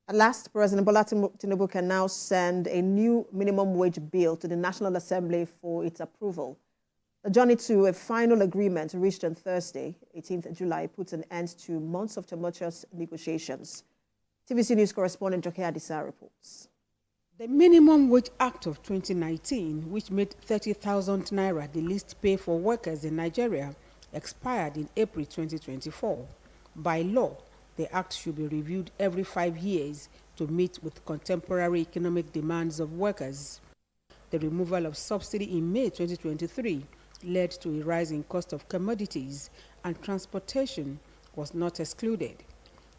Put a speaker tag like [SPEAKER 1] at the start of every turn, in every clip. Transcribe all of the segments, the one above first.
[SPEAKER 1] At last, President Bola Tinubu can now send a new minimum wage bill to the National Assembly for its approval. The journey to a final agreement reached on Thursday, 18th July, puts an end to months of tumultuous negotiations. TVC News correspondent Joke Adisa reports.
[SPEAKER 2] The Minimum Wage Act of 2019, which made 30,000 naira the least pay for workers in Nigeria, expired in April 2024. By law, the act should be reviewed every 5 years to meet with contemporary economic demands of workers. The removal of subsidy in May 2023 led to a rise in cost of commodities, and transportation was not excluded.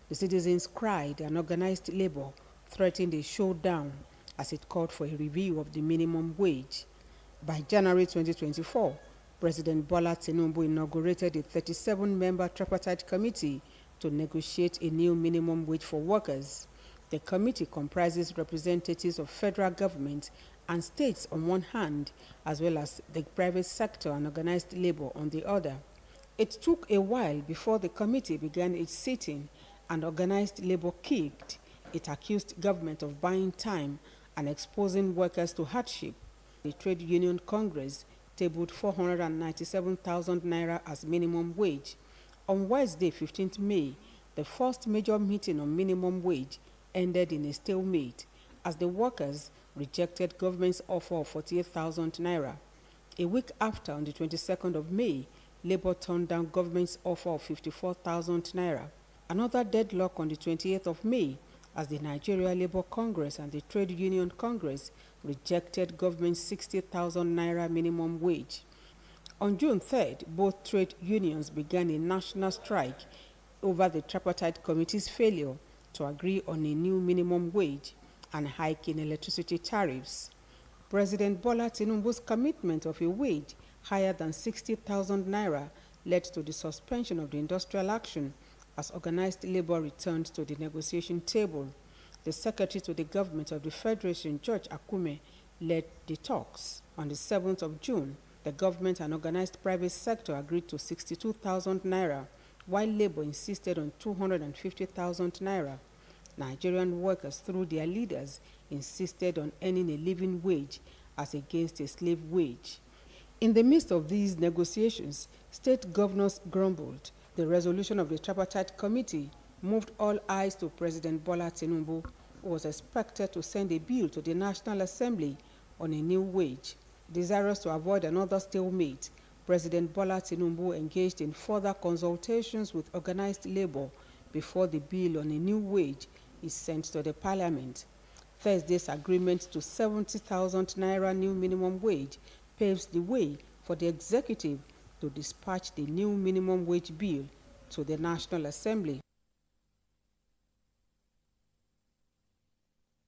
[SPEAKER 2] The citizens cried and organized labor threatened a showdown as it called for a review of the minimum wage. By January 2024, President Bola Tinubu inaugurated a 37-member tripartite committee to negotiate a new minimum wage for workers. The committee comprises representatives of federal government and states on one hand, as well as the private sector and organized labor on the other. It took a while before the committee began its sitting, and organized labor kicked. It accused government of buying time and exposing workers to hardship. The Trade Union Congress tabled 497,000 naira as minimum wage. On Wednesday, 15th May, the first major meeting on minimum wage ended in a stalemate as the workers rejected government's offer of 48,000 naira. A week after, on the 22nd of May, Labour turned down government's offer of 54,000 naira. Another deadlock on the 28th of May as the Nigeria Labour Congress and the Trade Union Congress rejected government's 60,000 naira minimum wage. On June 3rd, both trade unions began a national strike over the tripartite committee's failure to agree on a new minimum wage and hike in electricity tariffs. President Bola Tinubu's commitment of a wage higher than 60,000 naira led to the suspension of the industrial action as organized labor returned to the negotiation table. The Secretary to the Government of the Federation, George Akume, led the talks. On the 7th of June, the government and organized private sector agreed to 62,000 naira, while labor insisted on 250,000 naira. Nigerian workers, through their leaders, insisted on earning a living wage as against a slave wage. In the midst of these negotiations, state governors grumbled. The resolution of the tripartite committee moved all eyes to President Bola Tinubu, who was expected to send a bill to the National Assembly on a new wage. Desirous to avoid another stalemate, President Bola Tinubu engaged in further consultations with organized labor before the bill on a new wage is sent to the Parliament. Thursday's agreement to 70,000 naira new minimum wage paves the way for the executive to dispatch the new minimum wage bill to the National Assembly.